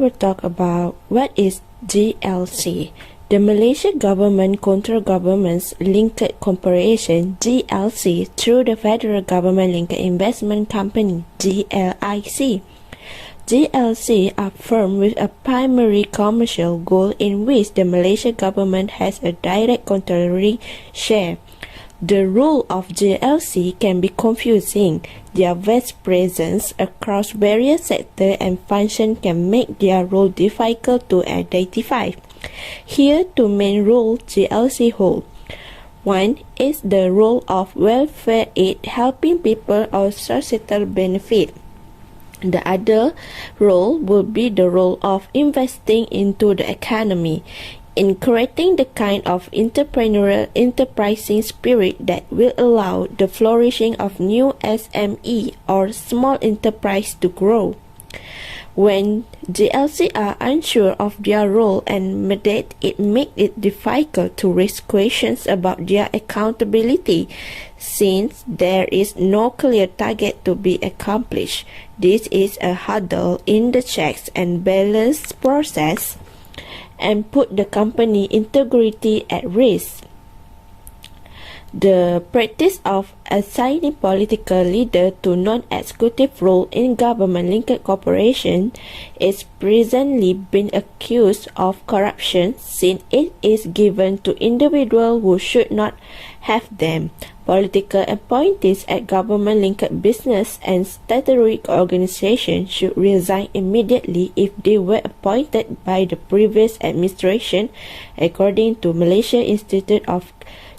will talk about what is GLC. The Malaysia Government Control Government's Linked Corporation GLC through the Federal Government Linked Investment Company GLIC. GLC are firms with a primary commercial goal in which the Malaysia government has a direct controlling share. The role of GLC can be confusing. Their vast presence across various sectors and functions can make their role difficult to identify. Here, two main roles GLC hold. One is the role of welfare aid, helping people or societal benefit. The other role will be the role of investing into the economy, in creating the kind of entrepreneurial enterprising spirit that will allow the flourishing of new SME or small enterprise to grow. When GLC are unsure of their role and mandate, it makes it difficult to raise questions about their accountability, since there is no clear target to be accomplished. This is a hurdle in the checks and balance process and put the company integrity at risk. The practice of assigning political leader to non-executive role in government-linked corporation is presently being accused of corruption, since it is given to individuals who should not have them. Political appointees at government-linked business and statutory organizations should resign immediately if they were appointed by the previous administration, according to Malaysia Institute of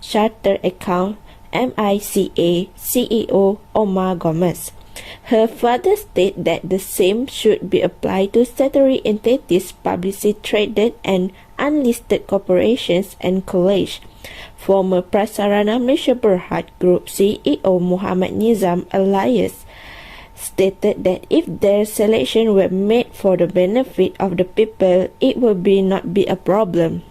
Chartered Account MICA CEO Omar Gomez. Her further stated that the same should be applied to statutory entities, publicly traded and unlisted corporations and colleges. Former Prasarana Malaysia Berhad Group CEO Muhammad Nizam Aliah stated that if their selection were made for the benefit of the people, it would not be a problem.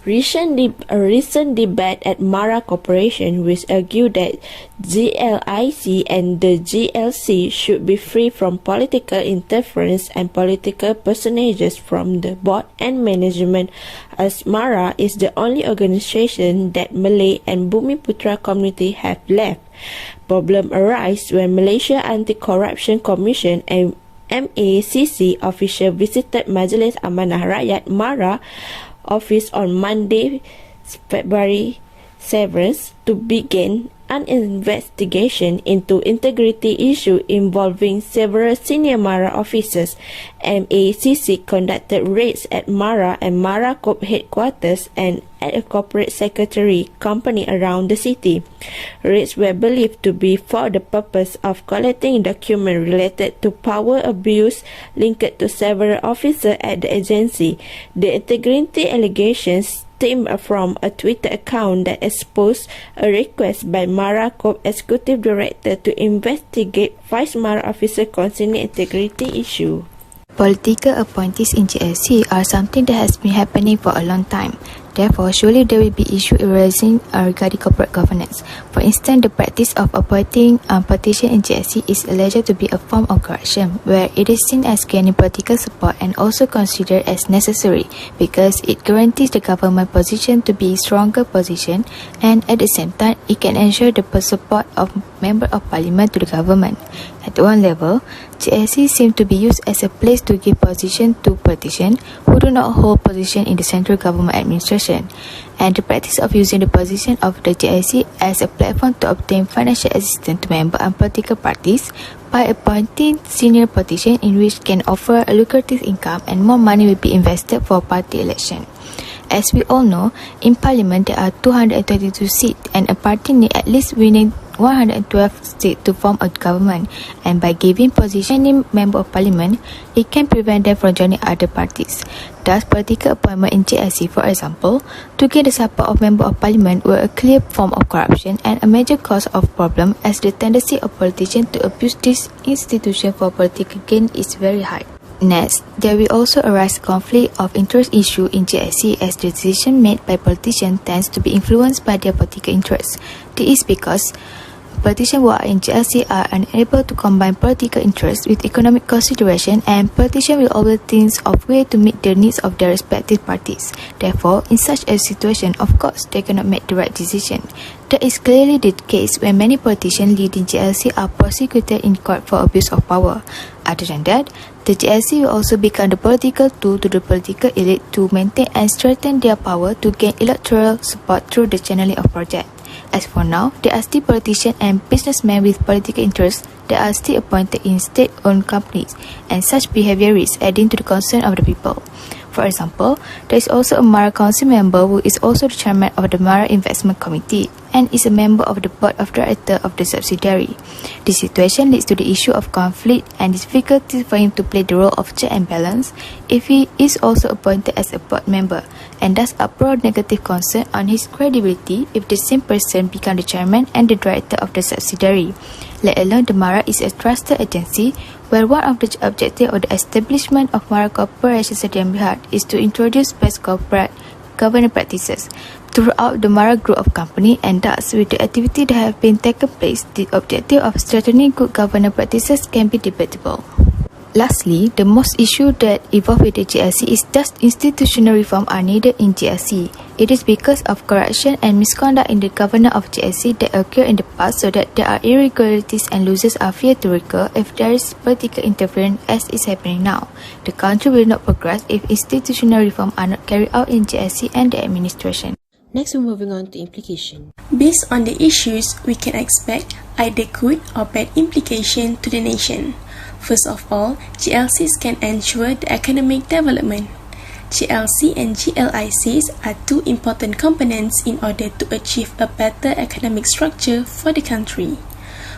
A recent debate at Mara Corporation, which argued that GLIC and the GLC should be free from political interference and political personages from the board and management, as Mara is the only organization that Malay and Bumiputra community have left. Problem arise when Malaysia Anti-Corruption Commission and MACC official visited Majlis Amanah Rakyat Mara office on Monday, February 7th, to begin an investigation into integrity issue involving several senior Mara officers. MACC conducted raids at Mara and Mara Corp headquarters and at a corporate secretary company around the city. Raids were believed to be for the purpose of collecting documents related to power abuse linked to several officers at the agency. The integrity allegations stem from a Twitter account that exposed a request by Mara Corp Executive Director to investigate Vice Mara officer concerning integrity issue. Political appointees in GLC are something that has been happening for a long time. Therefore, surely there will be issues arising regarding corporate governance. For instance, the practice of appointing politicians in GLC is alleged to be a form of corruption, where it is seen as gaining political support and also considered as necessary because it guarantees the government position to be a stronger position, and at the same time, it can ensure the support of Member of Parliament to the government. At one level, GLC seems to be used as a place to give position to politicians who do not hold position in the central government administration, and the practice of using the position of the GLC as a platform to obtain financial assistance to members and political parties by appointing senior politicians in which can offer a lucrative income and more money will be invested for party election. As we all know, in Parliament there are 222 seats and a party need at least winning 112 seats to form a government, and by giving position in Member of Parliament, it can prevent them from joining other parties. Thus, political appointment in GLC, for example, to gain the support of Member of Parliament were a clear form of corruption and a major cause of problem, as the tendency of politicians to abuse this institution for political gain is very high. Next, there will also arise conflict of interest issue in GLC, as the decision made by politicians tends to be influenced by their political interests. This is because politicians who are in GLC are unable to combine political interests with economic consideration, and politicians will always think of ways to meet the needs of their respective parties. Therefore, in such a situation, of course, they cannot make the right decision. That is clearly the case when many politicians leading GLC are prosecuted in court for abuse of power. Other than that, the GLC will also become the political tool to the political elite to maintain and strengthen their power to gain electoral support through the channeling of projects. As for now, there are still politicians and businessmen with political interests that are still appointed in state-owned companies, and such behavior is adding to the concern of the people. For example, there is also a Mara Council member who is also the chairman of the Mara Investment Committee and is a member of the board of directors of the subsidiary. This situation leads to the issue of conflict and difficulty for him to play the role of check and balance if he is also appointed as a board member, and thus uproar negative concern on his credibility if the same person become the chairman and the director of the subsidiary. Let alone the Mara is a trusted agency where one of the objectives of the establishment of Mara Corporation Sdn Bhd is to introduce best corporate governance practices throughout the Mara group of company, and thus with the activity that have been taken place, the objective of strengthening good governance practices can be debatable. Lastly, the most issue that evolve with the GLC is that institutional reform are needed in GLC. It is because of corruption and misconduct in the governance of GLC that occurred in the past, so that there are irregularities and losers are feared to recur if there is political interference as is happening now. The country will not progress if institutional reform are not carried out in GLC and the administration. Next, we're moving on to implication. Based on the issues, we can expect either good or bad implication to the nation. First of all, GLCs can ensure the economic development. GLC and GLICs are two important components in order to achieve a better economic structure for the country.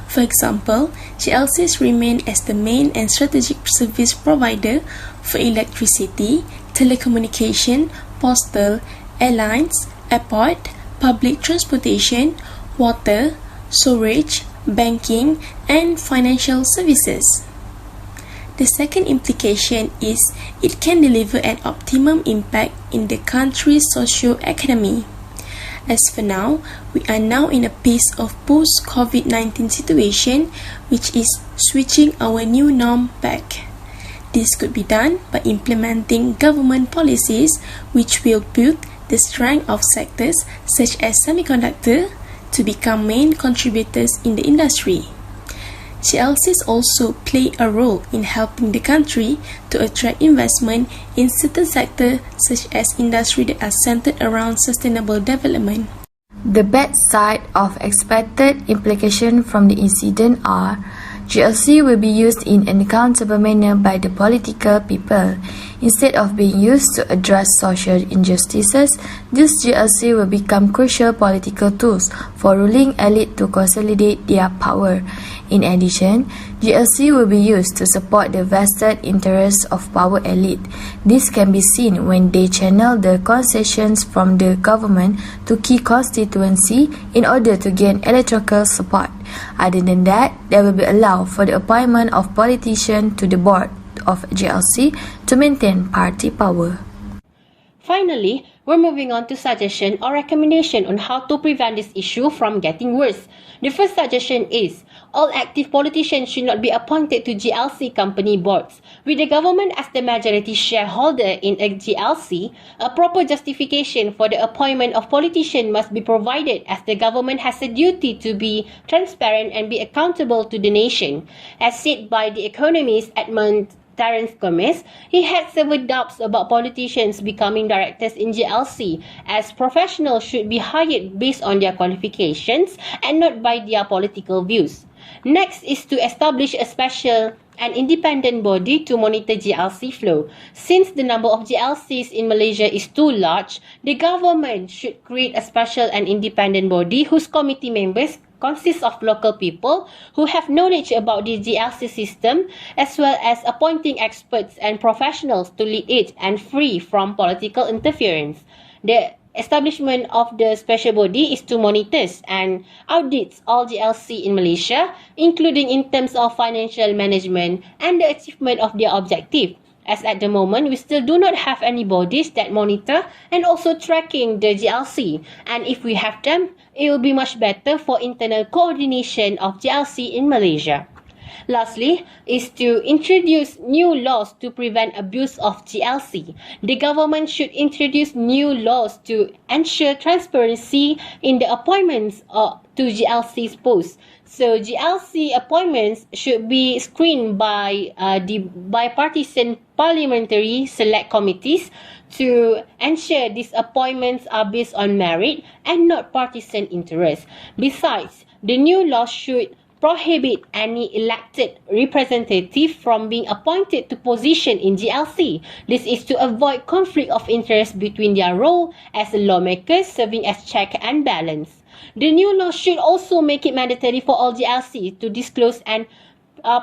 For example, GLCs remain as the main and strategic service provider for electricity, telecommunication, postal, airlines, airport, public transportation, water, storage, banking, and financial services. The second implication is it can deliver an optimum impact in the country's socio-economy. As for now, we are now in a phase of post-COVID-19 situation, which is switching our new norm back. This could be done by implementing government policies which will build the strength of sectors such as semiconductor to become main contributors in the industry. GLCs also play a role in helping the country to attract investment in certain sectors such as industry that are centered around sustainable development. The bad side of expected implication from the incident are GLC will be used in an accountable manner by the political people. Instead of being used to address social injustices, this GLC will become crucial political tools for ruling elite to consolidate their power. In addition, GLC will be used to support the vested interests of power elite. This can be seen when they channel the concessions from the government to key constituency in order to gain electoral support. Other than that, there will be allowed for the appointment of politicians to the board of GLC to maintain party power. Finally, we're moving on to suggestion or recommendation on how to prevent this issue from getting worse. The first suggestion is, all active politicians should not be appointed to GLC company boards. With the government as the majority shareholder in a GLC, a proper justification for the appointment of politicians must be provided, as the government has a duty to be transparent and be accountable to the nation. As said by the economist Edmund Terence Gomez, he had several doubts about politicians becoming directors in GLC, as professionals should be hired based on their qualifications and not by their political views. Next is to establish a special and independent body to monitor GLC flow. Since the number of GLCs in Malaysia is too large, the government should create a special and independent body whose committee members consist of local people who have knowledge about the GLC system, as well as appointing experts and professionals to lead it and free from political interference. The establishment of the special body is to monitor and audit all GLC in Malaysia, including in terms of financial management and the achievement of their objective. as at the moment we still do not have any bodies that monitor and also tracking the GLC, and if we have them, it will be much better for internal coordination of GLC in Malaysia. Lastly, is to introduce new laws to prevent abuse of GLC. The government should introduce new laws to ensure transparency in the appointments to GLC's posts. So GLC appointments should be screened by the bipartisan parliamentary select committees to ensure these appointments are based on merit and not partisan interest. Besides, the new law should prohibit any elected representative from being appointed to position in GLC. This is to avoid conflict of interest between their role as lawmakers serving as check and balance. The new law should also make it mandatory for all GLC to disclose and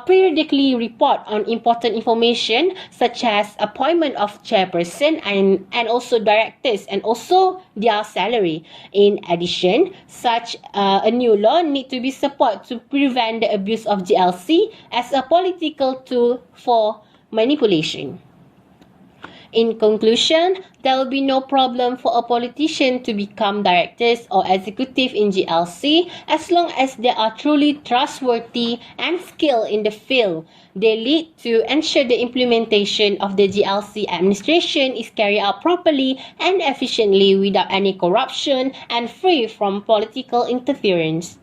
periodically report on important information such as appointment of chairperson and also directors and also their salary. In addition, such a new law need to be supported to prevent the abuse of GLC as a political tool for manipulation. In conclusion, there will be no problem for a politician to become directors or executive in GLC as long as they are truly trustworthy and skilled in the field they lead to ensure the implementation of the GLC administration is carried out properly and efficiently without any corruption and free from political interference.